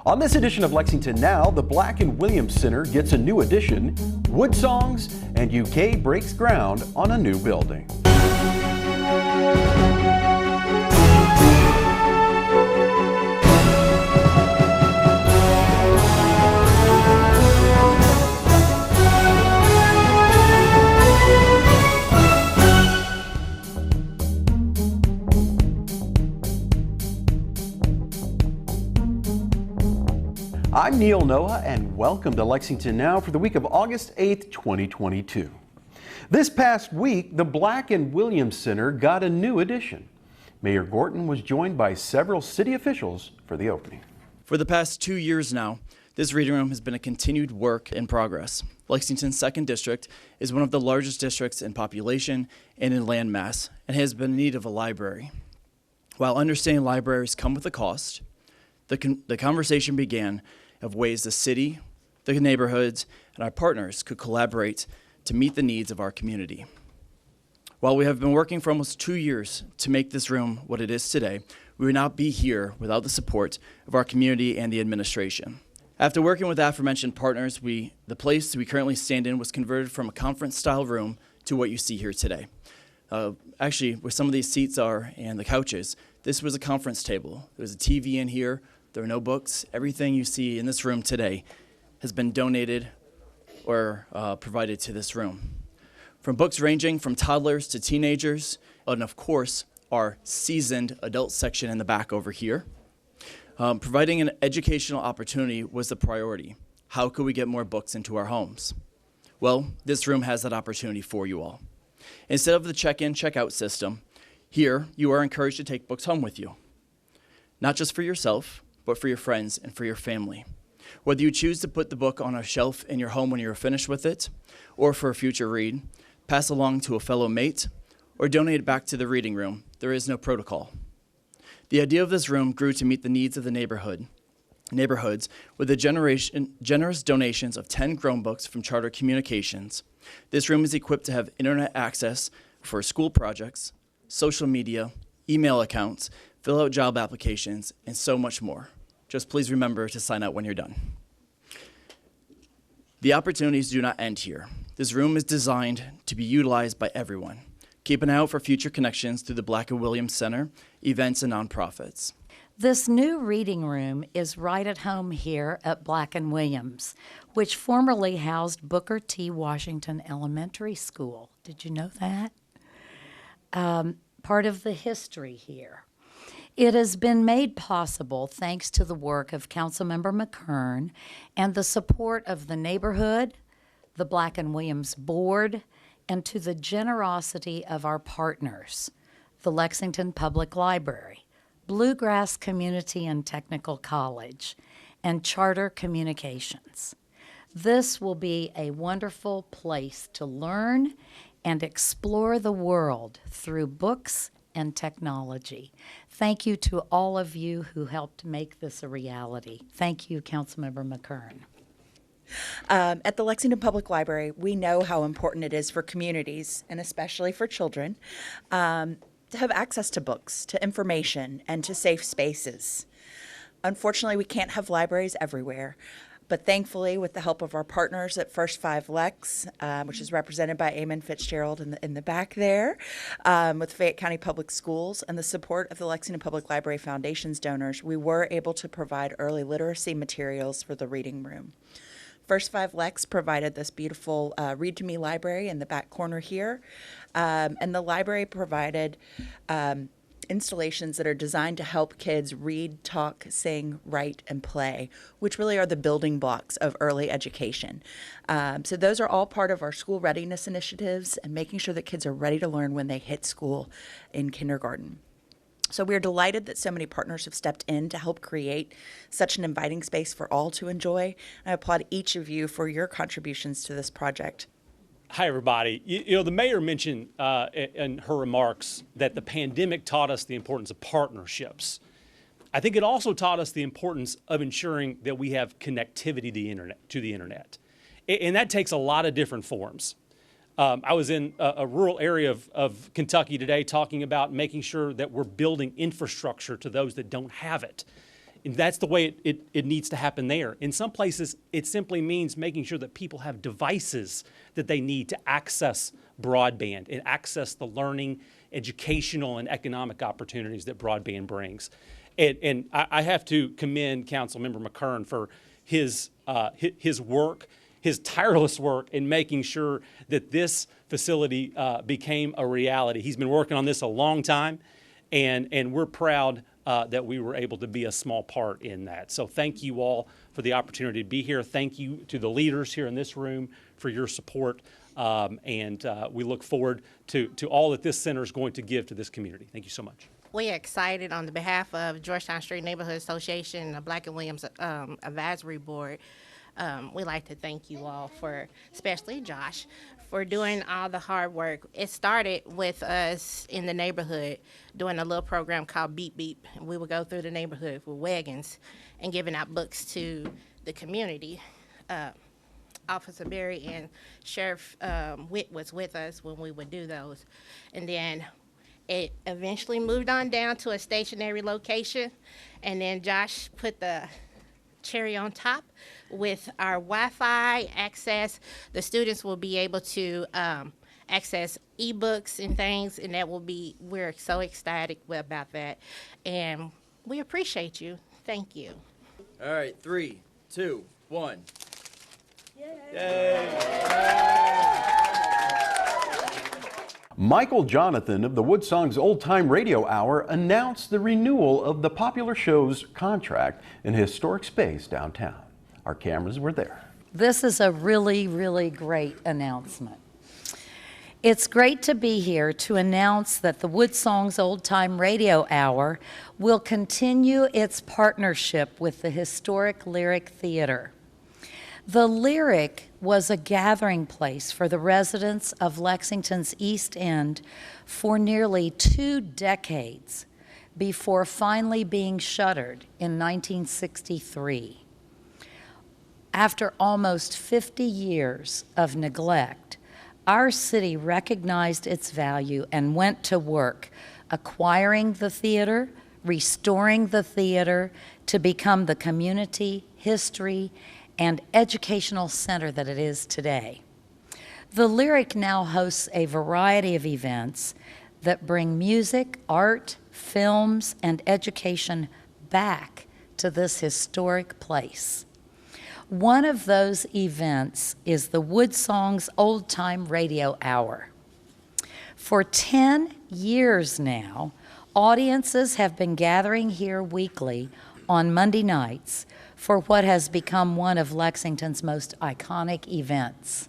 On this edition of Lexington Now, the Black & Williams Center gets a new addition. Woodsongs and UK breaks ground on a new building. I'm Neil Noah, and welcome to Lexington Now for the week of August 8th, 2022. This past week, the Black & Williams Center got a new addition. Mayor Gorton was joined by several city officials for the opening. For the past 2 years now, this reading room has been a continued work in progress. Lexington's 2nd District is one of the largest districts in population and in land mass, and has been in need of a library. While understanding libraries come with a cost, the conversation began of ways the city, the neighborhoods, and our partners could collaborate to meet the needs of our community. While we have been working for almost 2 years to make this room what it is today, we would not be here without the support of our community and the administration. After working with aforementioned partners, the place we currently stand in was converted from a conference-style room to what you see here today. Actually, where some of these seats are and the couches, this was a conference table. There was a TV in here. There are no books. Everything you see in this room today has been donated or provided to this room. From books ranging from toddlers to teenagers, and of course, our seasoned adult section in the back over here. Providing an educational opportunity was the priority. How could we get more books into our homes? Well, this room has that opportunity for you all. Instead of the check-in, check-out system, here you are encouraged to take books home with you. Not just for yourself, but for your friends and for your family. Whether you choose to put the book on a shelf in your home when you're finished with it, or for a future read, pass along to a fellow mate, or donate it back to the reading room, there is no protocol. The idea of this room grew to meet the needs of the neighborhoods with the generous donations of 10 Chromebooks from Charter Communications. This room is equipped to have internet access for school projects, social media, email accounts, fill out job applications, and so much more. Just please remember to sign out when you're done. The opportunities do not end here. This room is designed to be utilized by everyone. Keep an eye out for future connections through the Black & Williams Center, events, and nonprofits. This new reading room is right at home here at Black & Williams, which formerly housed Booker T. Washington Elementary School. Did you know that? Part of the history here. It has been made possible thanks to the work of Councilmember McKern and the support of the neighborhood, the Black & Williams Board, and to the generosity of our partners, the Lexington Public Library, Bluegrass Community and Technical College, and Charter Communications. This will be a wonderful place to learn and explore the world through books and technology. Thank you to all of you who helped make this a reality. Thank you, Councilmember McKern. At the Lexington Public Library, we know how important it is for communities, and especially for children, to have access to books, to information, and to safe spaces. Unfortunately, we can't have libraries everywhere, but thankfully, with the help of our partners at First 5 Lex, which is represented by Eamon Fitzgerald in the back there, with Fayette County Public Schools, and the support of the Lexington Public Library Foundation's donors, we were able to provide early literacy materials for the reading room. First 5 Lex provided this beautiful Read to Me library in the back corner here, and the library provided installations that are designed to help kids read, talk, sing, write, and play, which really are the building blocks of early education. So those are all part of our school readiness initiatives and making sure that kids are ready to learn when they hit school in kindergarten. So we're delighted that so many partners have stepped in to help create such an inviting space for all to enjoy. I applaud each of you for your contributions to this project. Hi, everybody. You know, the mayor mentioned in her remarks that the pandemic taught us the importance of partnerships. I think it also taught us the importance of ensuring that we have connectivity to the internet. And that takes a lot of different forms. I was in a rural area of Kentucky today talking about making sure that we're building infrastructure to those that don't have it. And that's the way it needs to happen there. In some places, it simply means making sure that people have devices that they need to access broadband and access the learning, educational, and economic opportunities that broadband brings. And I have to commend Councilmember McKern for his work, his tireless work in making sure that this facility became a reality. He's been working on this a long time, and we're proud that we were able to be a small part in that. So thank you all for the opportunity to be here. Thank you to the leaders here in this room for your support, and we look forward to all that this center is going to give to this community. Thank you so much. We're excited on the behalf of Georgetown Street Neighborhood Association, the Black and Williams Advisory Board. We'd like to thank you all for, especially Josh, for doing all the hard work. It started with us in the neighborhood doing a little program called Beep Beep. We would go through the neighborhood with wagons and giving out books to the community. Officer Berry and Sheriff Witt was with us when we would do those. And then it eventually moved on down to a stationary location. And then Josh put the cherry on top with our Wi-Fi access. The students will be able to access ebooks and things, and that will be, we're so ecstatic about that. And we appreciate you. Thank you. All right, 3, 2, 1. Michael Jonathan of the Woodsongs Old Time Radio Hour announced the renewal of the popular show's contract in a historic space downtown. Our cameras were there. This is a really, really great announcement. It's great to be here to announce that the Woodsongs Old Time Radio Hour will continue its partnership with the historic Lyric Theater. The Lyric was a gathering place for the residents of Lexington's East End for nearly 2 decades before finally being shuttered in 1963. After almost 50 years of neglect, our city recognized its value and went to work acquiring the theater, restoring the theater to become the community, history, and educational center that it is today. The Lyric now hosts a variety of events that bring music, art, films, and education back to this historic place. One of those events is the Woodsongs Old Time Radio Hour. For 10 years now, audiences have been gathering here weekly on Monday nights for what has become one of Lexington's most iconic events.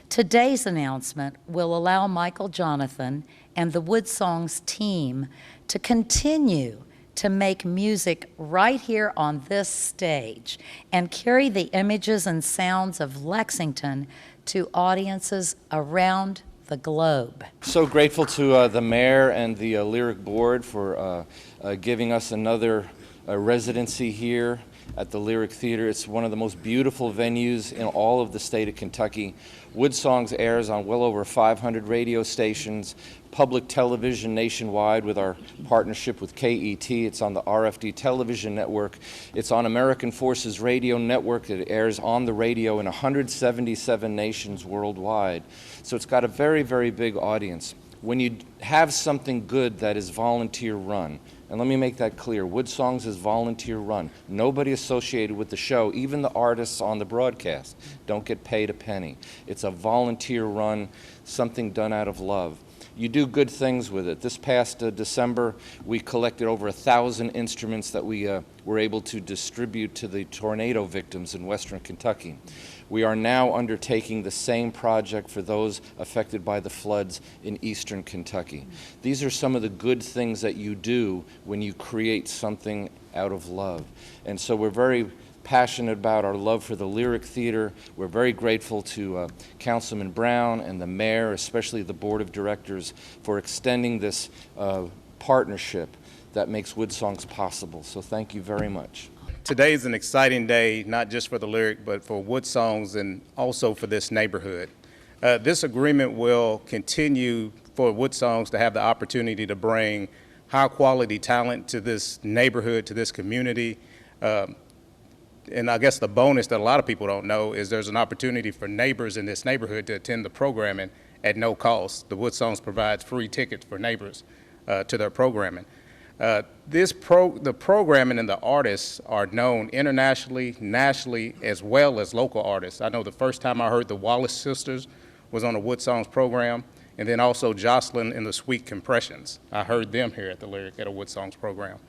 Today's announcement will allow Michael Jonathan and the Woodsongs team to continue to make music right here on this stage and carry the images and sounds of Lexington to audiences around the globe. So grateful to the mayor and the Lyric board for giving us another residency here at the Lyric Theater. It's one of the most beautiful venues in all of the state of Kentucky. Woodsongs airs on well over 500 radio stations, public television nationwide with our partnership with KET. It's on the RFD television network. It's on American Forces Radio Network. It airs on the radio in 177 nations worldwide. So it's got a very, very big audience. When you have something good that is volunteer run, and let me make that clear, Woodsongs is volunteer run. Nobody associated with the show, even the artists on the broadcast, don't get paid a penny. It's a volunteer run, something done out of love. You do good things with it. This past December, we collected over 1,000 instruments that we were able to distribute to the tornado victims in western Kentucky. We are now undertaking the same project for those affected by the floods in eastern Kentucky. These are some of the good things that you do when you create something out of love. And so we're very passionate about our love for the Lyric Theater. We're very grateful to Councilman Brown and the mayor, especially the board of directors, for extending this partnership that makes Woodsongs possible. So thank you very much. Today is an exciting day, not just for the Lyric, but for Woodsongs and also for this neighborhood. This agreement will continue for Woodsongs to have the opportunity to bring high-quality talent to this neighborhood, to this community. And I guess the bonus that a lot of people don't know is there's an opportunity for neighbors in this neighborhood to attend the programming at no cost. The Woodsongs provides free tickets for neighbors to their programming. The programming and the artists are known internationally, nationally, as well as local artists. I know the first time I heard the Wallace Sisters was on a Woodsongs program, and then also Jocelyn and the Sweet Compressions. I heard them here at the Lyric at a Woodsongs program.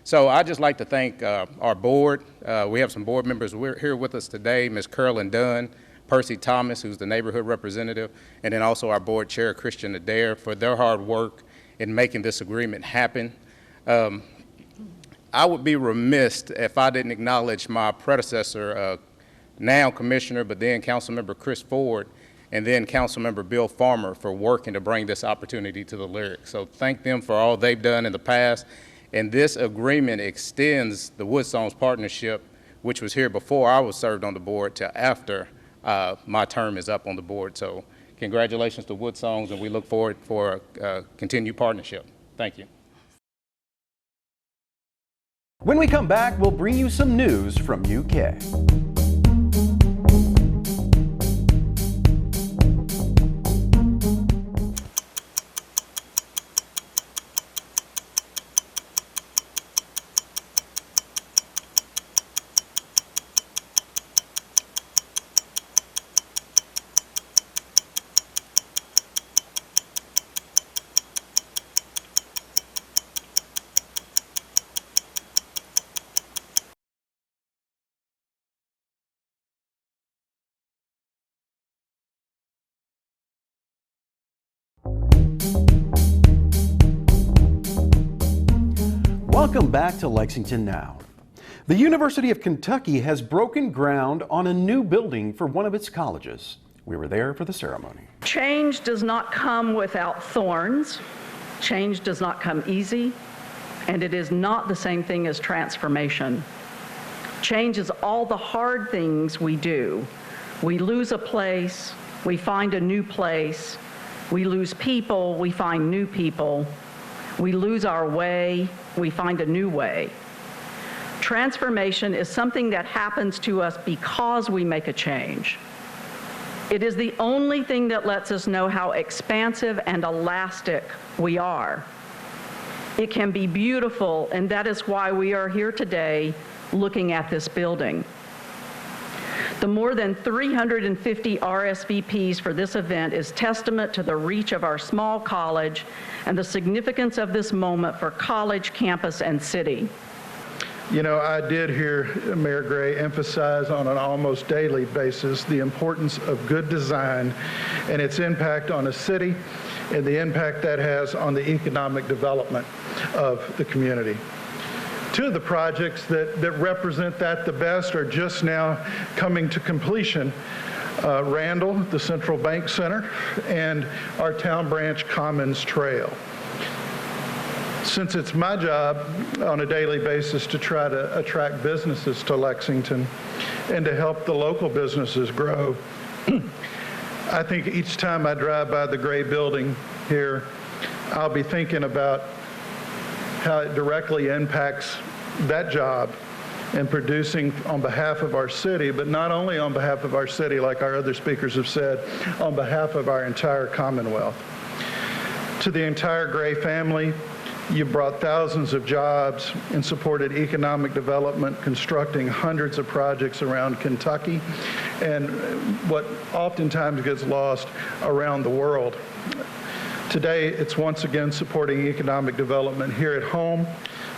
So I'd just like to thank our board. We have some board members here with us today, Ms. Carolyn Dunn, Percy Thomas, who's the neighborhood representative, and then also our board chair, Christian Adair, for their hard work in making this agreement happen. I would be remiss if I didn't acknowledge my predecessor, now Commissioner, but then Councilmember Chris Ford, and then Councilmember Bill Farmer for working to bring this opportunity to the Lyric. So thank them for all they've done in the past. And this agreement extends the Woodsongs partnership, which was here before I was served on the board, to after my term is up on the board. So congratulations to Woodsongs, and we look forward for a continued partnership. Thank you. When we come back, we'll bring you some news from UK. Welcome back to Lexington Now. The University of Kentucky has broken ground on a new building for one of its colleges. We were there for the ceremony. Change does not come without thorns. Change does not come easy, and it is not the same thing as transformation. Change is all the hard things we do. We lose a place, we find a new place. We lose people, we find new people. We lose our way, we find a new way. Transformation is something that happens to us because we make a change. It is the only thing that lets us know how expansive and elastic we are. It can be beautiful, and that is why we are here today looking at this building. The more than 350 RSVPs for this event is testament to the reach of our small college and the significance of this moment for college, campus, and city. You know, I did hear Mayor Gray emphasize on an almost daily basis the importance of good design and its impact on a city and the impact that has on the economic development of the community. Two of the projects that represent that the best are just now coming to completion. Randall, the Central Bank Center, and our Town Branch Commons Trail. Since it's my job on a daily basis to try to attract businesses to Lexington and to help the local businesses grow, I think each time I drive by the gray building here, I'll be thinking about how it directly impacts that job and producing on behalf of our city, but not only on behalf of our city, like our other speakers have said, on behalf of our entire Commonwealth. To the entire Gray family, you brought thousands of jobs and supported economic development, constructing hundreds of projects around Kentucky and what oftentimes gets lost around the world. Today, it's once again supporting economic development here at home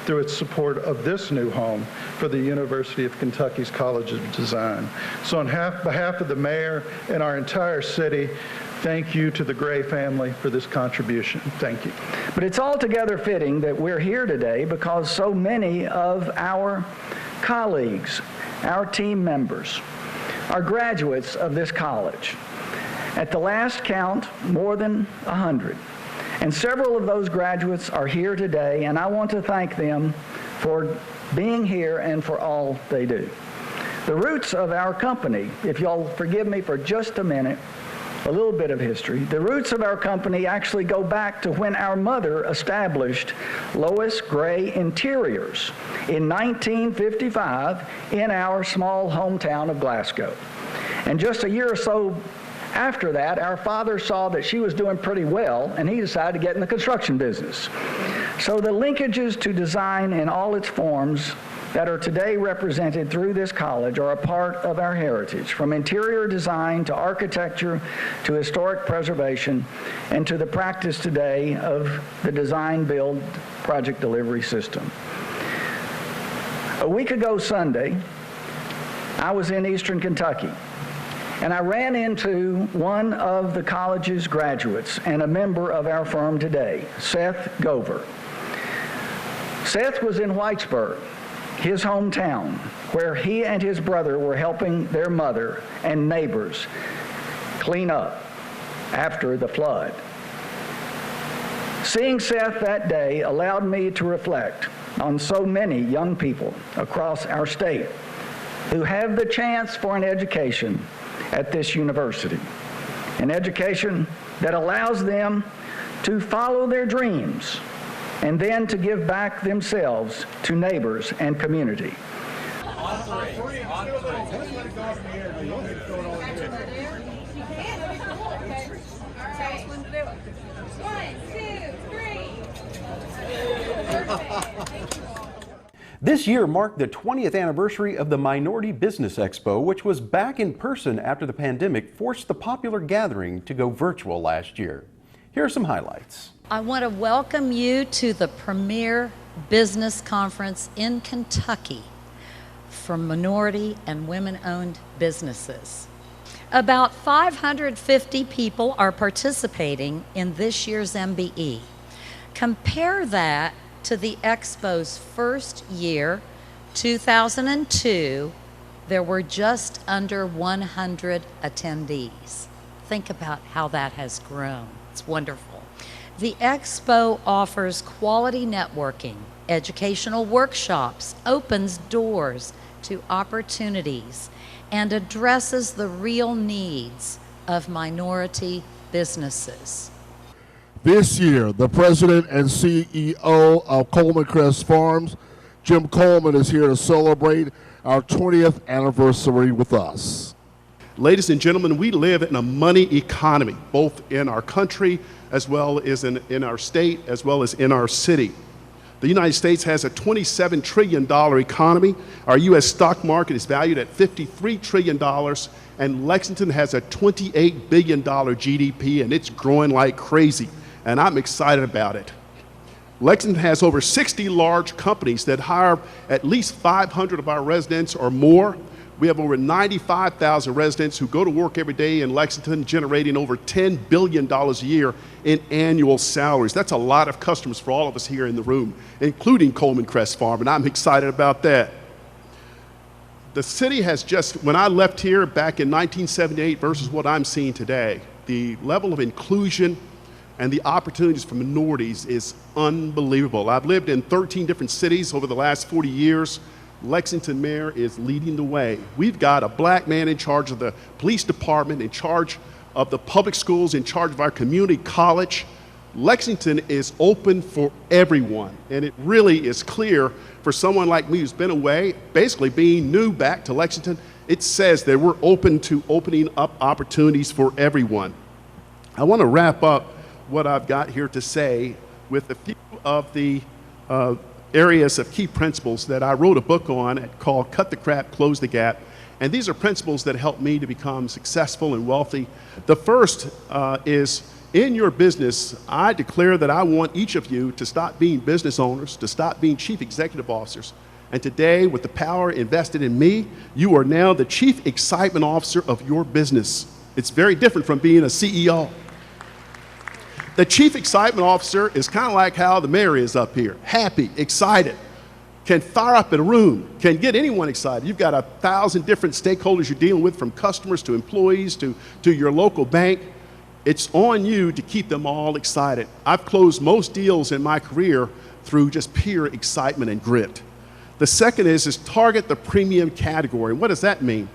through its support of this new home for the University of Kentucky's College of Design. So on behalf of the mayor and our entire city, thank you to the Gray family for this contribution. Thank you. But it's altogether fitting that we're here today because so many of our colleagues, our team members, are graduates of this college. At the last count, more than 100. And several of those graduates are here today, and I want to thank them for being here and for all they do. The roots of our company, if y'all forgive me for just a minute, A little bit of history. The roots of our company actually go back to when our mother established Lois Gray Interiors in 1955 in our small hometown of Glasgow. And just a year or so after that, our father saw that she was doing pretty well, and he decided to get in the construction business. So the linkages to design in all its forms that are today represented through this college are a part of our heritage, from interior design to architecture to historic preservation and to the practice today of the design-build project delivery system. A week ago Sunday, I was in Eastern Kentucky, and I ran into one of the college's graduates and a member of our firm today, Seth Gover. Seth was in Whitesburg, his hometown, where he and his brother were helping their mother and neighbors clean up after the flood. Seeing Seth that day allowed me to reflect on so many young people across our state who have the chance for an education at this university, an education that allows them to follow their dreams and then to give back themselves to neighbors and community. This year marked the 20th anniversary of the Minority Business Expo, which was back in person after the pandemic forced the popular gathering to go virtual last year. Here are some highlights. I want to welcome you to the premier business conference in Kentucky for minority and women-owned businesses. About 550 people are participating in this year's MBE. Compare that to the Expo's first year, 2002, there were just under 100 attendees. Think about how that has grown. It's wonderful. The Expo offers quality networking, educational workshops, opens doors to opportunities, and addresses the real needs of minority businesses. This year, the president and CEO of Coleman Crest Farms, Jim Coleman, is here to celebrate our 20th anniversary with us. Ladies and gentlemen, we live in a money economy, both in our country as well as in our state, as well as in our city. The United States has a $27 trillion economy. Our U.S. stock market is valued at $53 trillion, and Lexington has a $28 billion GDP, and it's growing like crazy, and I'm excited about it. Lexington has over 60 large companies that hire at least 500 of our residents or more. We have over 95,000 residents who go to work every day in Lexington, generating over $10 billion a year in annual salaries. That's a lot of customers for all of us here in the room, including Coleman Crest Farm, and I'm excited about that. The city has just, when I left here back in 1978 versus what I'm seeing today, the level of inclusion and the opportunities for minorities is unbelievable. I've lived in 13 different cities over the last 40 years. Lexington mayor is leading the way. We've got a black man in charge of the police department, in charge of the public schools, in charge of our community college. Lexington is open for everyone, and it really is clear for someone like me who's been away, basically being new back to Lexington. It says that we're open to opening up opportunities for everyone. I want to wrap up what I've got here to say with a few of the areas of key principles that I wrote a book on called Cut the Crap, Close the Gap. And these are principles that help me to become successful and wealthy. The first is, in your business, I declare that I want each of you to stop being business owners, to stop being chief executive officers. And today, with the power invested in me, you are now the chief excitement officer of your business. It's very different from being a CEO. The chief excitement officer is kind of like how the mayor is up here, happy, excited, can fire up in a room, can get anyone excited. You've got 1,000 different stakeholders you're dealing with, from customers to employees to your local bank. It's on you to keep them all excited. I've closed most deals in my career through just pure excitement and grit. The second is target the premium category. What does that mean?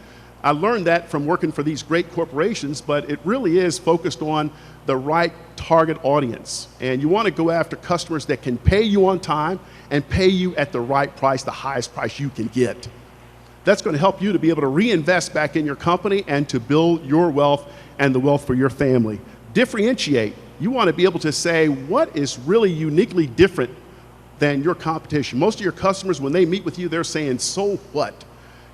I learned that from working for these great corporations, but it really is focused on the right target audience. And you want to go after customers that can pay you on time and pay you at the right price, the highest price you can get. That's going to help you to be able to reinvest back in your company and to build your wealth and the wealth for your family. Differentiate. You want to be able to say what is really uniquely different than your competition. Most of your customers, when they meet with you, they're saying, so what?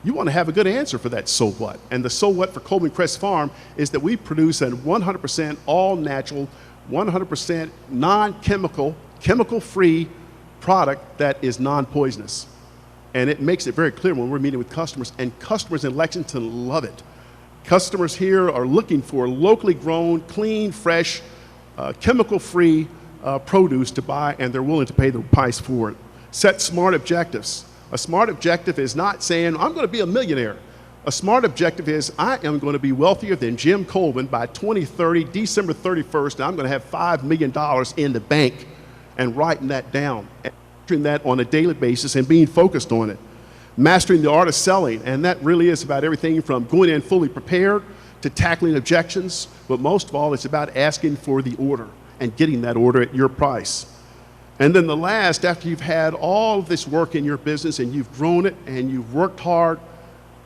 You want to have a good answer for that so what. And the so what for Coleman Crest Farm is that we produce a 100% all natural, 100% non-chemical, chemical-free product that is non-poisonous. And it makes it very clear when we're meeting with customers, and customers in Lexington love it. Customers here are looking for locally grown, clean, fresh, chemical-free produce to buy, and they're willing to pay the price for it. Set smart objectives. A smart objective is not saying, I'm going to be a millionaire. A smart objective is, I am going to be wealthier than Jim Coleman by 2030, December 31st, and I'm going to have $5 million in the bank, and writing that down, and doing that on a daily basis and being focused on it. Mastering the art of selling, and that really is about everything from going in fully prepared to tackling objections, but most of all, it's about asking for the order and getting that order at your price. And then the last, after you've had all of this work in your business and you've grown it and you've worked hard,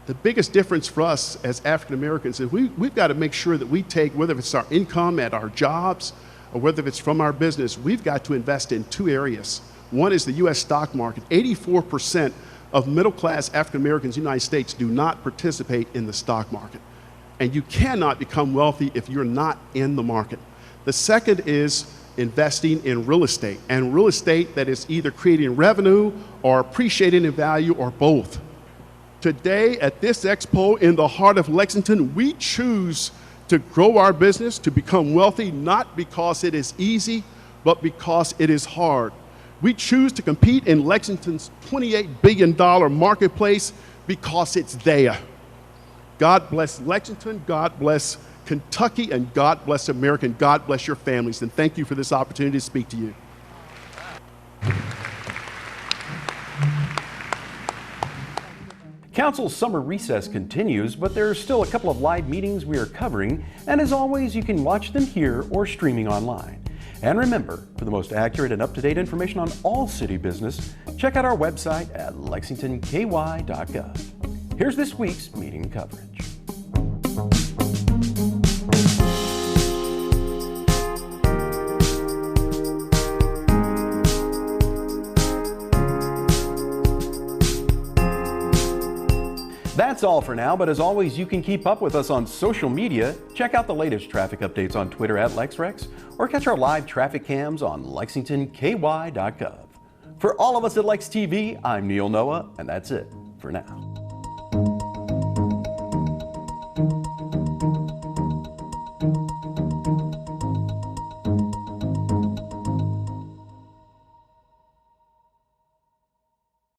the biggest difference for us as African Americans is we've got to make sure that we take, whether it's our income at our jobs or whether it's from our business, we've got to invest in two areas. One is the U.S. stock market. 84% of middle-class African Americans in the United States do not participate in the stock market. And you cannot become wealthy if you're not in the market. The second is investing in real estate, and real estate that is either creating revenue or appreciating in value or both. Today at this expo in the heart of Lexington, we choose to grow our business, to become wealthy, not because it is easy, but because it is hard. We choose to compete in Lexington's $28 billion marketplace because it's there. God bless Lexington, God bless Kentucky, and God bless America, and God bless your families. And thank you for this opportunity to speak to you. Council's summer recess continues, but there are still a couple of live meetings we are covering, and as always, you can watch them here or streaming online. And remember, for the most accurate and up-to-date information on all city business, check out our website at lexingtonky.gov. Here's this week's meeting coverage. That's all for now, but as always, you can keep up with us on social media. Check out the latest traffic updates on Twitter at LexRex, or catch our live traffic cams on lexingtonky.gov. For all of us at Lex TV, I'm Neil Noah, and that's it for now.